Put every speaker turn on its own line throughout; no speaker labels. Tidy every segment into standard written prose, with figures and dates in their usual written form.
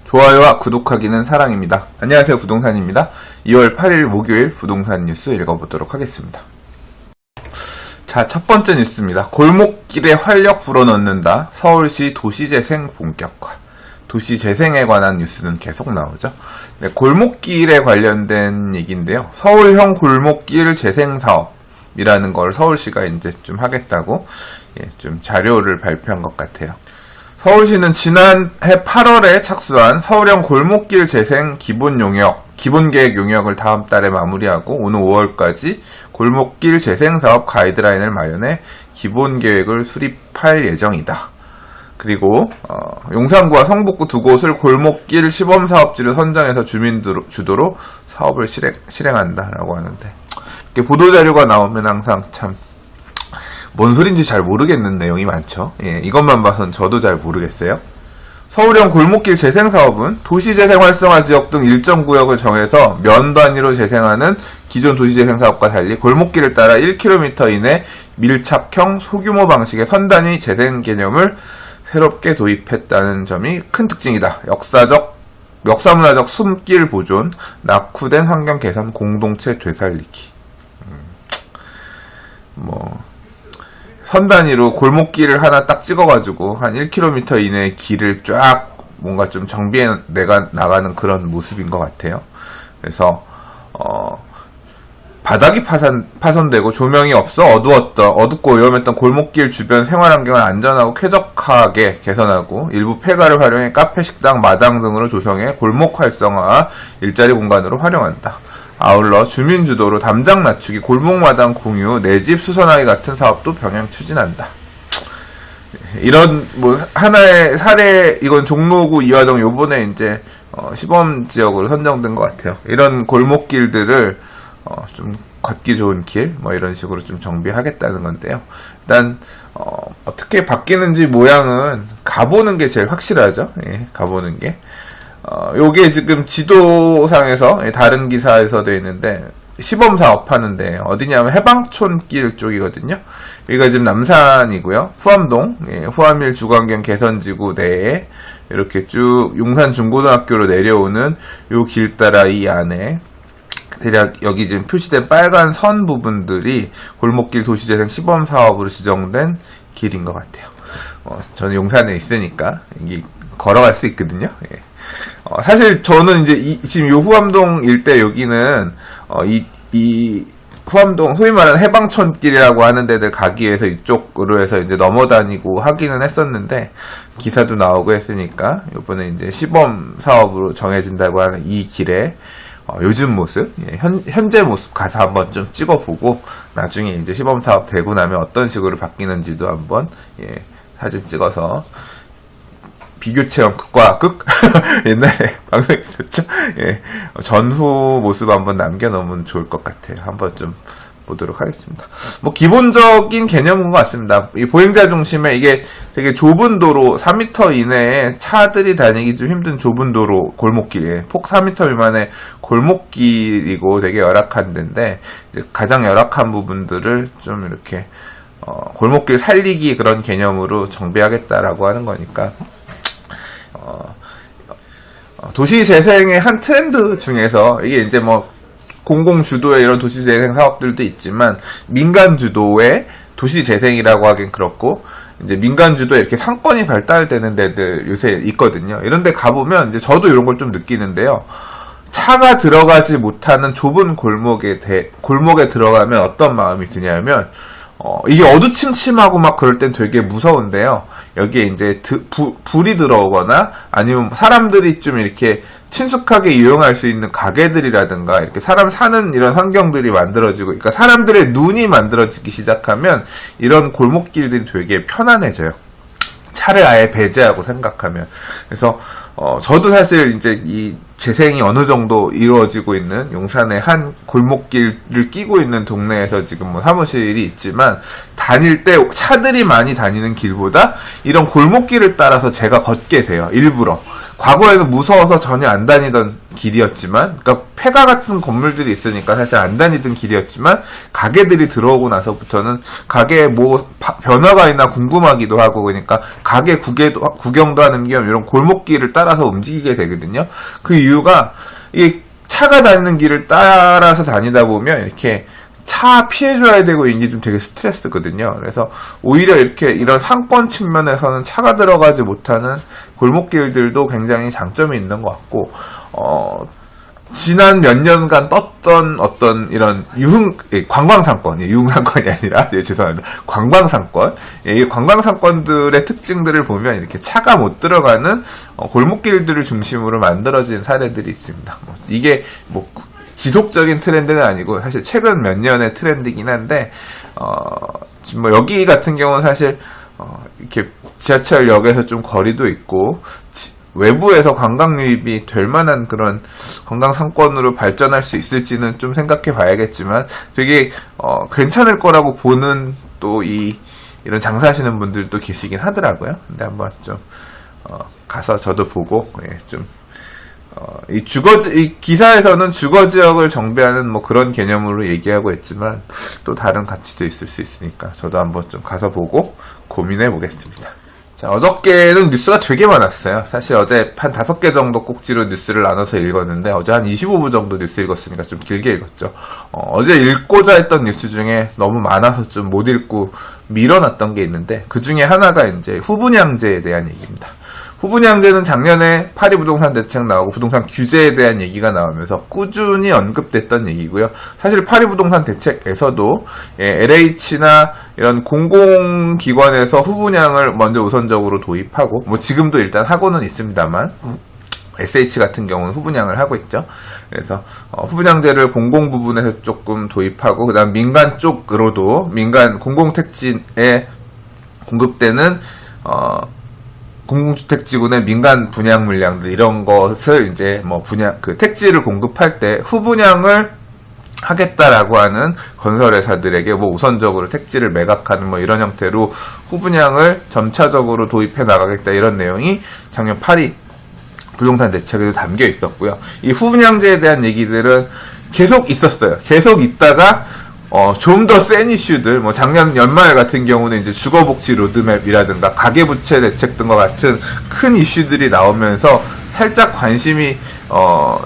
좋아요와 구독하기는 사랑입니다. 안녕하세요, 부동산입니다. 2월 8일 목요일 부동산 뉴스 읽어보도록 하겠습니다. 자, 첫 번째 뉴스입니다. 골목길에 활력 불어넣는다. 서울시 도시재생 본격화. 도시재생에 관한 뉴스는 계속 나오죠. 네, 골목길에 관련된 얘기인데요. 서울형 골목길 재생사업이라는 걸 서울시가 이제 좀 하겠다고 좀 자료를 발표한 것 같아요. 서울시는 지난해 8월에 착수한 서울형 골목길 재생 기본계획 용역을 다음 달에 마무리하고 오는 5월까지 골목길 재생사업 가이드라인을 마련해 기본계획을 수립할 예정이다. 그리고 용산구와 성북구 두 곳을 골목길 시범사업지로 선정해서 주민 주도로 사업을 실행한다라고 하는데, 이렇게 보도자료가 나오면 항상 참 뭔 소린지 잘 모르겠는 내용이 많죠. 이것만 봐선 저도 잘 모르겠어요. 서울형 골목길 재생사업은 도시재생 활성화 지역 등 일정 구역을 정해서 면 단위로 재생하는 기존 도시재생사업과 달리 골목길을 따라 1km 이내 밀착형 소규모 방식의 선단위 재생 개념을 새롭게 도입했다는 점이 큰 특징이다. 역사문화적 숨길 보존, 낙후된 환경 개선, 공동체 되살리기. 선 단위로 골목길을 하나 딱 찍어가지고 한 1km 이내의 길을 쫙 뭔가 좀 정비해 나가는 그런 모습인 것 같아요. 그래서 바닥이 파손되고 조명이 없어 어둡고 위험했던 골목길 주변 생활환경을 안전하고 쾌적하게 개선하고 일부 폐가를 활용해 카페, 식당, 마당 등으로 조성해 골목 활성화, 일자리 공간으로 활용한다. 아울러 주민 주도로 담장 낮추기, 골목마당 공유, 내 집 수선화기 같은 사업도 병행 추진한다. 이런 하나의 사례, 이건 종로구 이화동 요번에 이제 시범 지역으로 선정된 것 같아요. 이런 골목길들을 좀 걷기 좋은 길, 이런 식으로 좀 정비하겠다는 건데요. 일단 어떻게 바뀌는지 모양은 가보는 게 제일 확실하죠. 가보는 게. 요게 지금 지도상에서 다른 기사에서 되어 있는데 시범 사업 하는데 어디냐면 해방촌길 쪽이거든요. 여기가 지금 남산이고요. 후암동, 후암일 주거환경 개선지구 내에 이렇게 쭉 용산 중고등학교로 내려오는 요 길 따라 이 안에 대략 여기 지금 표시된 빨간 선 부분들이 골목길 도시재생 시범 사업으로 지정된 길인 것 같아요. 저는 용산에 있으니까 여기 걸어갈 수 있거든요. 사실 저는 이제 지금 요 후암동 일대 여기는 이 후암동 소위 말하는 해방촌길이라고 하는 데들 가기 위해서 이쪽으로 해서 이제 넘어다니고 하기는 했었는데 기사도 나오고 했으니까 요번에 이제 시범 사업으로 정해진다고 하는 이 길에 요즘 모습, 현재 모습 가서 한번 좀 찍어보고 나중에 이제 시범 사업 되고 나면 어떤 식으로 바뀌는지도 한번 사진 찍어서 비교 체험 극과 극 옛날에 방송에 있었죠. 전후 모습 한번 남겨놓으면 좋을 것 같아요. 한번 좀 보도록 하겠습니다. 기본적인 개념인 것 같습니다. 이 보행자 중심에 이게 되게 좁은 도로 4m 이내에 차들이 다니기 좀 힘든 좁은 도로 골목길이에요. 폭 4m 미만의 골목길이고 되게 열악한 데인데 이제 가장 열악한 부분들을 좀 이렇게 골목길 살리기 그런 개념으로 정비하겠다라고 하는 거니까. 도시 재생의 한 트렌드 중에서 이게 이제 공공 주도의 이런 도시 재생 사업들도 있지만 민간 주도의 도시 재생이라고 하긴 그렇고 이제 민간 주도에 이렇게 상권이 발달되는 데들 요새 있거든요. 이런 데 가보면 이제 저도 이런 걸 좀 느끼는데요. 차가 들어가지 못하는 좁은 골목에 들어가면 어떤 마음이 드냐면 이게 어두침침하고 그럴 땐 되게 무서운데요. 여기에 이제 불이 들어오거나 아니면 사람들이 좀 이렇게 친숙하게 이용할 수 있는 가게들이라든가 이렇게 사람 사는 이런 환경들이 만들어지고, 그러니까 사람들의 눈이 만들어지기 시작하면 이런 골목길들이 되게 편안해져요. 차를 아예 배제하고 생각하면. 그래서 저도 사실 이제 이 재생이 어느 정도 이루어지고 있는 용산의 한 골목길을 끼고 있는 동네에서 지금 사무실이 있지만 다닐 때 차들이 많이 다니는 길보다 이런 골목길을 따라서 제가 걷게 돼요. 일부러. 과거에는 무서워서 전혀 안 다니던 길이었지만, 그러니까 폐가 같은 건물들이 있으니까 사실 안 다니던 길이었지만, 가게들이 들어오고 나서부터는 가게에 뭐 변화가 있나 궁금하기도 하고, 그러니까 가게 구경도 하는 겸 이런 골목길을 따라서 움직이게 되거든요. 그 이유가 이 차가 다니는 길을 따라서 다니다 보면 이렇게 차 피해줘야 되고 이게 좀 되게 스트레스거든요. 그래서 오히려 이렇게 이런 상권 측면에서는 차가 들어가지 못하는 골목길들도 굉장히 장점이 있는 것 같고, 지난 몇 년간 떴던 어떤 이런 관광상권, 유흥상권이 아니라, 죄송합니다. 관광상권. 이 관광상권들의 특징들을 보면 이렇게 차가 못 들어가는 골목길들을 중심으로 만들어진 사례들이 있습니다. 이게 뭐, 지속적인 트렌드는 아니고 사실 최근 몇 년의 트렌드이긴 한데 지금 뭐 여기 같은 경우는 사실 이렇게 지하철역에서 좀 거리도 있고 외부에서 관광 유입이 될 만한 그런 관광 상권으로 발전할 수 있을지는 좀 생각해 봐야겠지만 되게 괜찮을 거라고 보는 또 이런 장사하시는 분들도 계시긴 하더라고요. 근데 한번 좀 가서 저도 보고 좀 이 기사에서는 주거 지역을 정비하는 뭐 그런 개념으로 얘기하고 있지만 또 다른 가치도 있을 수 있으니까 저도 한번 좀 가서 보고 고민해 보겠습니다. 자, 어저께는 뉴스가 되게 많았어요. 사실 어제 한 5개 정도 꼭지로 뉴스를 나눠서 읽었는데 어제 한 25부 정도 뉴스 읽었으니까 좀 길게 읽었죠. 어제 읽고자 했던 뉴스 중에 너무 많아서 좀 못 읽고 밀어놨던 게 있는데 그 중에 하나가 이제 후분양제에 대한 얘기입니다. 후분양제는 작년에 파리 부동산 대책 나오고 부동산 규제에 대한 얘기가 나오면서 꾸준히 언급됐던 얘기고요. 사실 파리 부동산 대책에서도 LH나 이런 공공기관에서 후분양을 먼저 우선적으로 도입하고 뭐 지금도 일단 하고는 있습니다만 SH 같은 경우는 후분양을 하고 있죠. 그래서 후분양제를 공공 부분에서 조금 도입하고 그다음 민간 쪽으로도 민간 공공택지에 공급되는 공공주택지구의 민간 분양 물량들 이런 것을 이제 뭐 택지를 공급할 때 후분양을 하겠다라고 하는 건설회사들에게 뭐 우선적으로 택지를 매각하는 뭐 이런 형태로 후분양을 점차적으로 도입해 나가겠다 이런 내용이 작년 파리 부동산 대책에도 담겨 있었고요. 이 후분양제에 대한 얘기들은 계속 있었어요. 계속 있다가 좀 더 센 이슈들, 뭐 작년 연말 같은 경우는 이제 주거복지 로드맵이라든가 가계부채 대책 등과 같은 큰 이슈들이 나오면서 살짝 관심이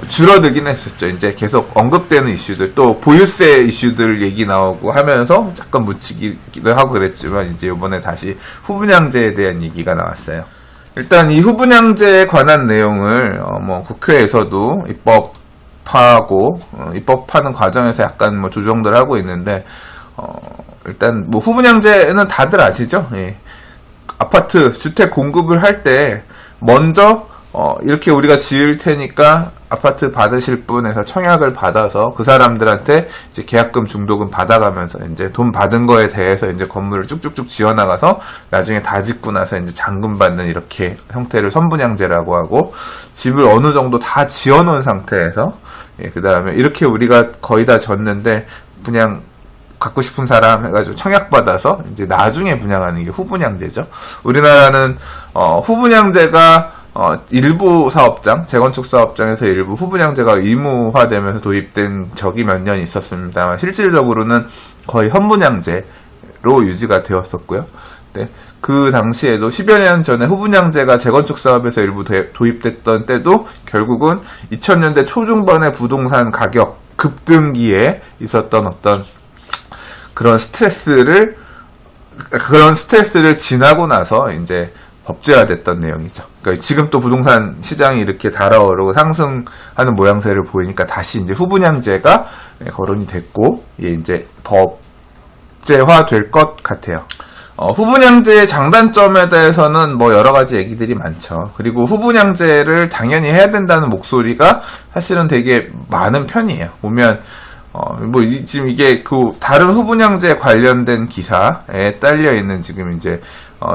줄어들긴 했었죠. 이제 계속 언급되는 이슈들, 또 보유세 이슈들 얘기 나오고 하면서 잠깐 묻히기도 하고 그랬지만 이제 이번에 다시 후분양제에 대한 얘기가 나왔어요. 일단 이 후분양제에 관한 내용을 뭐 국회에서도 입법하는 과정에서 약간 뭐 조정들 하고 있는데 일단 뭐 후분양제는 다들 아시죠? 예. 아파트 주택 공급을 할 때 먼저 이렇게 우리가 지을 테니까 아파트 받으실 분에서 청약을 받아서 그 사람들한테 이제 계약금 중도금 받아가면서 이제 돈 받은 거에 대해서 이제 건물을 쭉쭉쭉 지어나가서 나중에 다 짓고 나서 이제 잔금 받는 이렇게 형태를 선분양제라고 하고 집을 어느 정도 다 지어놓은 상태에서 그 다음에 이렇게 우리가 거의 다 졌는데 그냥 갖고 싶은 사람 해가지고 청약받아서 이제 나중에 분양하는 게 후분양제죠. 우리나라는 후분양제가 일부 사업장, 재건축 사업장에서 일부 후분양제가 의무화되면서 도입된 적이 몇 년 있었습니다만 실질적으로는 거의 선분양제로 유지가 되었었고요. 네, 그 당시에도 10여 년 전에 후분양제가 재건축 사업에서 일부 도입됐던 때도 결국은 2000년대 초중반의 부동산 가격 급등기에 있었던 어떤 그런 스트레스를 지나고 나서 이제 법제화됐던 내용이죠. 그러니까 지금 또 부동산 시장이 이렇게 달아오르고 상승하는 모양새를 보이니까 다시 이제 후분양제가 거론이 됐고 이제 법제화될 것 같아요. 후분양제의 장단점에 대해서는 뭐 여러 가지 얘기들이 많죠. 그리고 후분양제를 당연히 해야 된다는 목소리가 사실은 되게 많은 편이에요. 보면 뭐 지금 이게 그 다른 후분양제 관련된 기사에 딸려 있는 지금 이제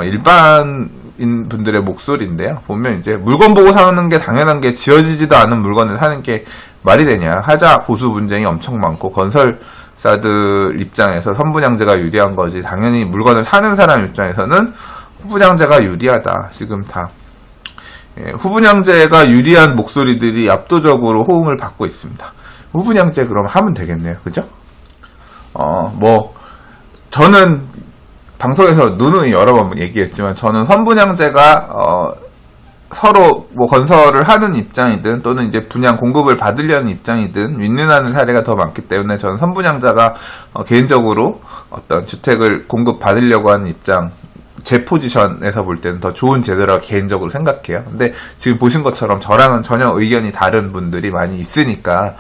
일반인 분들의 목소리인데요. 보면 이제 물건 보고 사는 게 당연한 게 지어지지도 않은 물건을 사는 게 말이 되냐. 하자 보수 분쟁이 엄청 많고 건설사들 입장에서 선분양제가 유리한 거지. 당연히 물건을 사는 사람 입장에서는 후분양제가 유리하다. 지금 다 후분양제가 유리한 목소리들이 압도적으로 호응을 받고 있습니다. 후분양제 그럼 하면 되겠네요. 그죠? 저는 방송에서 누누이 여러 번 얘기했지만, 저는 선분양제가, 서로 건설을 하는 입장이든 또는 이제 분양 공급을 받으려는 입장이든 윈윈하는 사례가 더 많기 때문에, 저는 선분양자가 개인적으로 어떤 주택을 공급 받으려고 하는 입장, 제 포지션에서 볼 때는 더 좋은 제도라고 개인적으로 생각해요. 근데 지금 보신 것처럼 저랑은 전혀 의견이 다른 분들이 많이 있으니까,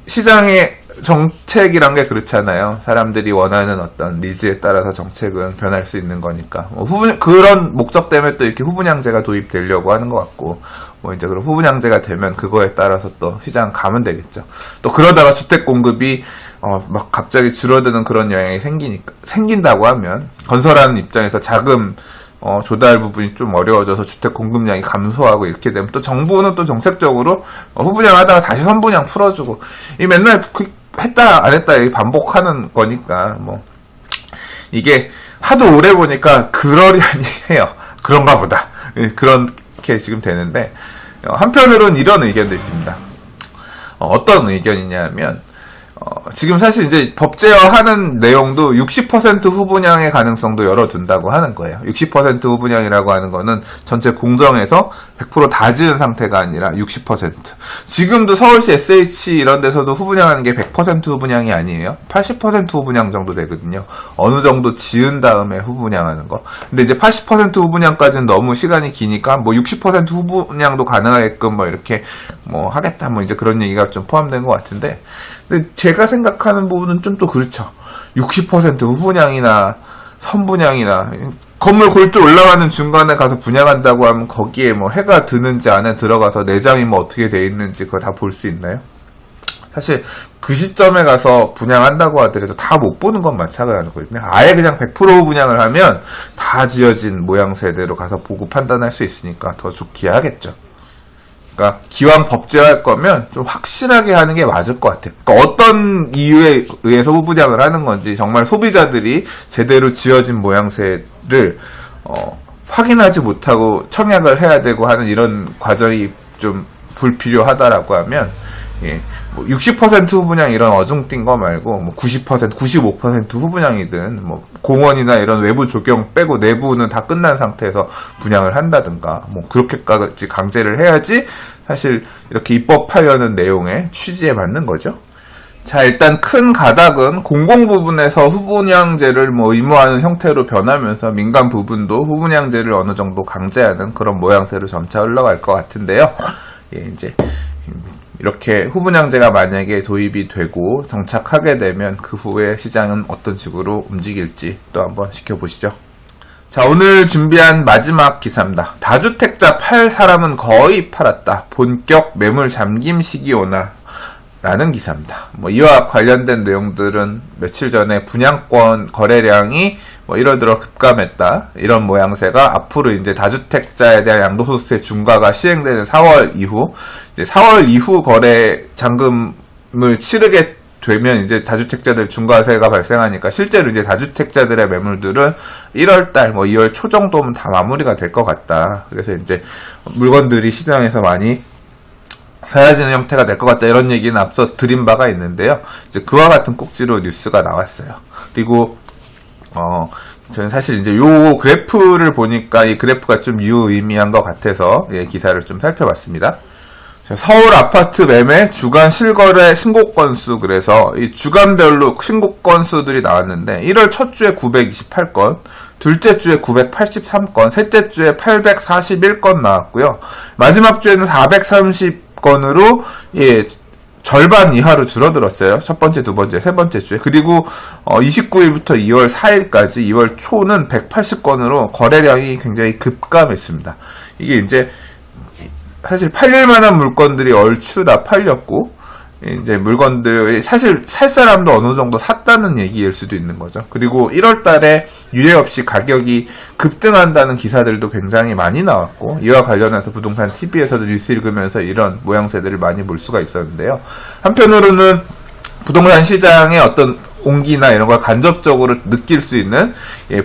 시장의 정책이란 게 그렇잖아요. 사람들이 원하는 어떤 니즈에 따라서 정책은 변할 수 있는 거니까. 그런 목적 때문에 또 이렇게 후분양제가 도입되려고 하는 것 같고, 이제 그럼 후분양제가 되면 그거에 따라서 또 시장 가면 되겠죠. 또 그러다가 주택 공급이 막 갑자기 줄어드는 그런 영향이 생긴다고 하면, 건설하는 입장에서 자금 조달 부분이 좀 어려워져서 주택 공급량이 감소하고 이렇게 되면, 또 정부는 또 정책적으로 후분양 하다가 다시 선분양 풀어주고, 이 맨날 했다 안 했다 반복하는 거니까, 이게 하도 오래 보니까 그러려니 해요. 그런가 보다. 그렇게 지금 되는데, 한편으로는 이런 의견도 있습니다. 어떤 의견이냐면, 지금 사실 이제 법제화하는 내용도 60% 후분양의 가능성도 열어둔다고 하는 거예요. 60% 후분양이라고 하는 거는 전체 공정에서 100% 다 지은 상태가 아니라 60%. 지금도 서울시 SH 이런 데서도 후분양하는 게 100% 후분양이 아니에요. 80% 후분양 정도 되거든요. 어느 정도 지은 다음에 후분양하는 거. 근데 이제 80% 후분양까지는 너무 시간이 기니까 60% 후분양도 가능하게끔 이렇게 하겠다 이제 그런 얘기가 좀 포함된 것 같은데, 근데 제가 생각하는 부분은 좀 또 그렇죠. 60% 후분양이나 선분양이나 건물 골조 올라가는 중간에 가서 분양한다고 하면 거기에 해가 드는지 안에 들어가서 내장이 어떻게 돼 있는지 그거 다 볼 수 있나요? 사실 그 시점에 가서 분양한다고 하더라도 다 못 보는 건 마찬가지거든요. 아예 그냥 100% 분양을 하면 다 지어진 모양새대로 가서 보고 판단할 수 있으니까 더 좋게 하겠죠. 그러니까 기왕 법제화할 거면 좀 확실하게 하는 게 맞을 것 같아요. 그러니까 어떤 이유에 의해서 후분양을 하는 건지, 정말 소비자들이 제대로 지어진 모양새를 확인하지 못하고 청약을 해야 되고 하는 이런 과정이 좀 불필요하다라고 하면, 60% 후분양 이런 어중뛴 거 말고 90%, 95% 후분양이든 공원이나 이런 외부 조경 빼고 내부는 다 끝난 상태에서 분양을 한다든가 그렇게까지 강제를 해야지 사실 이렇게 입법하려는 내용의 취지에 맞는 거죠. 자, 일단 큰 가닥은 공공 부분에서 후분양제를 의무화하는 형태로 변하면서 민간 부분도 후분양제를 어느 정도 강제하는 그런 모양새로 점차 흘러갈 것 같은데요. 이제 이렇게 후분양제가 만약에 도입이 되고 정착하게 되면 그 후에 시장은 어떤 식으로 움직일지 또 한번 지켜보시죠. 자, 오늘 준비한 마지막 기사입니다. 다주택자 팔 사람은 거의 팔았다. 본격 매물 잠김 시기 오나 라는 기사입니다. 이와 관련된 내용들은 며칠 전에 분양권 거래량이 1월 들어 급감했다, 이런 모양새가 앞으로 이제 다주택자에 대한 양도소득세 중과가 시행되는 4월 이후, 이제 4월 이후 거래 잔금을 치르게 되면 이제 다주택자들 중과세가 발생하니까 실제로 이제 다주택자들의 매물들은 1월달 2월 초 정도면 다 마무리가 될 것 같다. 그래서 이제 물건들이 시장에서 많이 사라지는 형태가 될 것 같다, 이런 얘기는 앞서 드린 바가 있는데요. 이제 그와 같은 꼭지로 뉴스가 나왔어요. 그리고 저는 사실 이제 요 그래프를 보니까 이 그래프가 좀 유의미한 것 같아서 기사를 좀 살펴봤습니다. 서울 아파트 매매 주간 실거래 신고 건수, 그래서 이 주간별로 신고 건수들이 나왔는데 1월 첫 주에 928건, 둘째 주에 983건, 셋째 주에 841건 나왔고요. 마지막 주에는 430건으로 절반 이하로 줄어들었어요. 첫 번째, 두 번째, 세 번째 주에. 그리고 29일부터 2월 4일까지 2월 초는 180건으로 거래량이 굉장히 급감했습니다. 이게 이제 사실 팔릴 만한 물건들이 얼추 다 팔렸고, 이제 물건들 사실 살 사람도 어느 정도 샀다는 얘기일 수도 있는 거죠. 그리고 1월 달에 유례 없이 가격이 급등한다는 기사들도 굉장히 많이 나왔고, 이와 관련해서 부동산 TV에서도 뉴스 읽으면서 이런 모양새들을 많이 볼 수가 있었는데요. 한편으로는 부동산 시장의 어떤 온기나 이런 걸 간접적으로 느낄 수 있는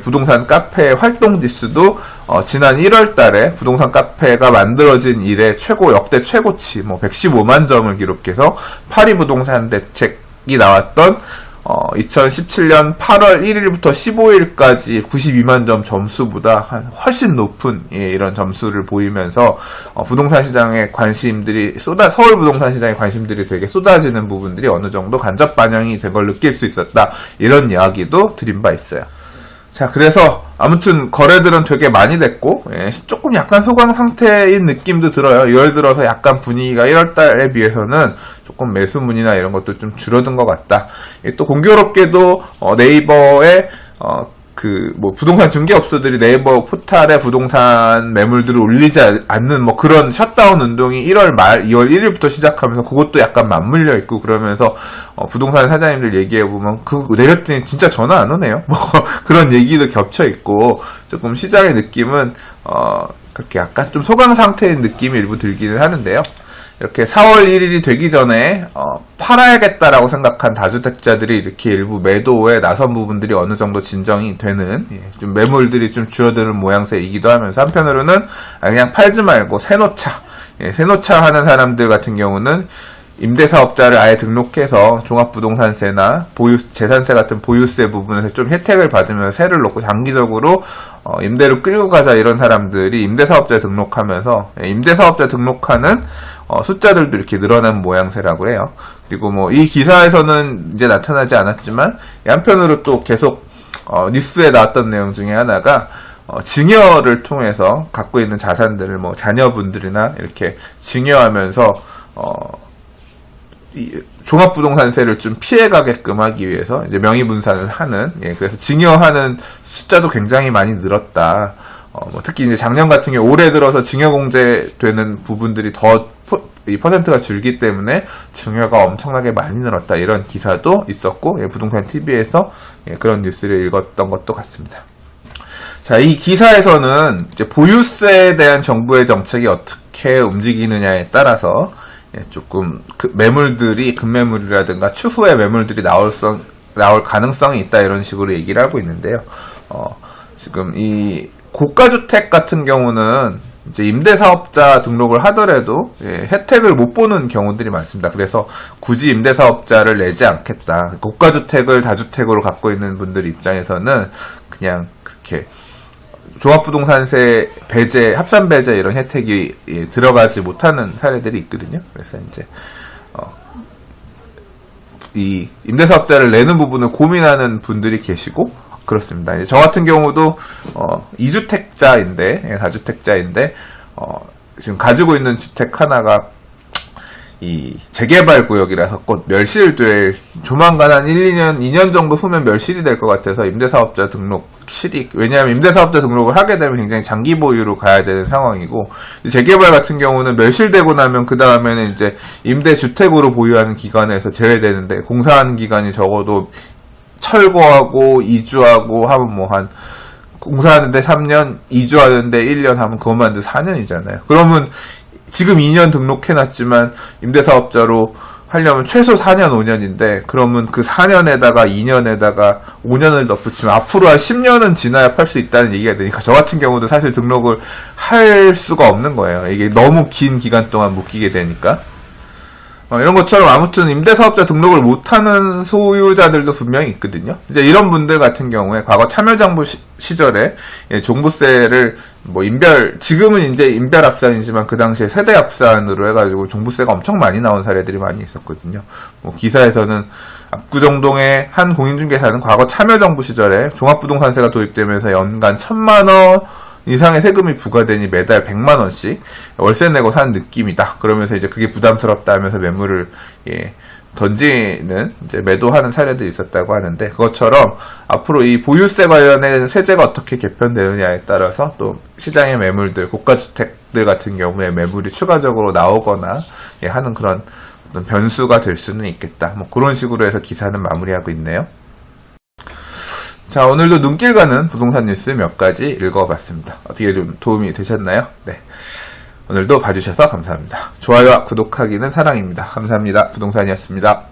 부동산 카페 활동 지수도 지난 1월 달에 부동산 카페가 만들어진 이래 역대 최고치 115만 점을 기록해서 파리 부동산 대책이 나왔던 2017년 8월 1일부터 15일까지 92만 점 점수보다 훨씬 높은 이런 점수를 보이면서 부동산 시장의 관심들이 서울 부동산 시장의 관심들이 되게 쏟아지는 부분들이 어느 정도 간접 반영이 된 걸 느낄 수 있었다. 이런 이야기도 드린 바 있어요. 자, 그래서 아무튼 거래들은 되게 많이 됐고 조금 약간 소강 상태인 느낌도 들어요. 2월 들어서 약간 분위기가 1월 달에 비해서는 조금 매수문이나 이런 것도 좀 줄어든 것 같다. 또 공교롭게도 네이버에 부동산 중개업소들이 네이버 포탈에 부동산 매물들을 올리지 않는 그런 셧다운 운동이 1월 말, 2월 1일부터 시작하면서 그것도 약간 맞물려 있고 그러면서 부동산 사장님들 얘기해보면 내렸더니 진짜 전화 안 오네요. 그런 얘기도 겹쳐 있고 조금 시장의 느낌은 그렇게 약간 좀 소강 상태인 느낌이 일부 들기는 하는데요. 이렇게 4월 1일이 되기 전에 팔아야겠다라고 생각한 다주택자들이 이렇게 일부 매도에 나선 부분들이 어느 정도 진정이 되는 좀 매물들이 좀 줄어드는 모양새이기도 하면서 한편으로는 그냥 팔지 말고 새놓자 하는 사람들 같은 경우는 임대사업자를 아예 등록해서 종합부동산세나 재산세 같은 보유세 부분에서 좀 혜택을 받으면 세를 놓고 장기적으로 임대로 끌고 가자 이런 사람들이 임대사업자에 등록하면서 임대사업자 등록하는 숫자들도 이렇게 늘어난 모양새라고 해요. 그리고 이 기사에서는 이제 나타나지 않았지만 한편으로 또 계속 뉴스에 나왔던 내용 중에 하나가 증여를 통해서 갖고 있는 자산들을 자녀분들이나 이렇게 증여하면서 종합부동산세를 좀 피해가게끔 하기 위해서 이제 명의분산을 하는 그래서 증여하는 숫자도 굉장히 많이 늘었다. 특히 이제 작년 같은 경우 올해 들어서 증여공제되는 부분들이 이 퍼센트가 줄기 때문에 증여가 엄청나게 많이 늘었다. 이런 기사도 있었고 부동산 TV에서 그런 뉴스를 읽었던 것도 같습니다. 자, 이 기사에서는 이제 보유세에 대한 정부의 정책이 어떻게 움직이느냐에 따라서 조금 매물들이 급매물이라든가 추후에 매물들이 나올 가능성이 있다 이런 식으로 얘기를 하고 있는데요. 지금 이 고가주택 같은 경우는 이제 임대사업자 등록을 하더라도 혜택을 못 보는 경우들이 많습니다. 그래서 굳이 임대사업자를 내지 않겠다. 고가주택을 다주택으로 갖고 있는 분들 입장에서는 그냥 그렇게 종합부동산세 배제, 합산배제 이런 혜택이 들어가지 못하는 사례들이 있거든요. 그래서 이제 이 임대사업자를 내는 부분을 고민하는 분들이 계시고 그렇습니다. 저 같은 경우도 2주택자인데 다주택자인데 지금 가지고 있는 주택 하나가 이 재개발 구역이라서 곧 멸실될 조만간 한 2년 정도 후면 멸실이 될 것 같아서 임대사업자 등록 왜냐하면 임대사업자 등록을 하게 되면 굉장히 장기 보유로 가야 되는 상황이고 재개발 같은 경우는 멸실되고 나면 그 다음에는 이제 임대주택으로 보유하는 기간에서 제외되는데 공사하는 기간이 적어도 철거하고 이주하고 하면 공사하는데 3년, 이주하는데 1년 하면 그것만 해도 4년이잖아요. 그러면 지금 2년 등록해놨지만 임대사업자로 하려면 최소 4년, 5년인데 그러면 그 4년에다가 2년에다가 5년을 덧붙이면 앞으로 한 10년은 지나야 팔 수 있다는 얘기가 되니까 저 같은 경우도 사실 등록을 할 수가 없는 거예요. 이게 너무 긴 기간 동안 묶이게 되니까. 이런 것처럼 아무튼 임대사업자 등록을 못하는 소유자들도 분명히 있거든요. 이제 이런 분들 같은 경우에 과거 참여정부 시절에 종부세를 지금은 이제 인별합산이지만 그 당시에 세대합산으로 해가지고 종부세가 엄청 많이 나온 사례들이 많이 있었거든요. 기사에서는 압구정동의 한 공인중개사는 과거 참여정부 시절에 종합부동산세가 도입되면서 연간 1,000만원 이상의 세금이 부과되니 매달 100만원씩 월세 내고 사는 느낌이다. 그러면서 이제 그게 부담스럽다 하면서 매물을 던지는 이제 매도하는 사례도 있었다고 하는데 그것처럼 앞으로 이 보유세 관련된 세제가 어떻게 개편되느냐에 따라서 또 시장의 매물들, 고가주택들 같은 경우에 매물이 추가적으로 나오거나 하는 그런 어떤 변수가 될 수는 있겠다. 그런 식으로 해서 기사는 마무리하고 있네요. 자, 오늘도 눈길 가는 부동산 뉴스 몇 가지 읽어봤습니다. 어떻게 좀 도움이 되셨나요? 네. 오늘도 봐주셔서 감사합니다. 좋아요와 구독하기는 사랑입니다. 감사합니다. 부동산이었습니다.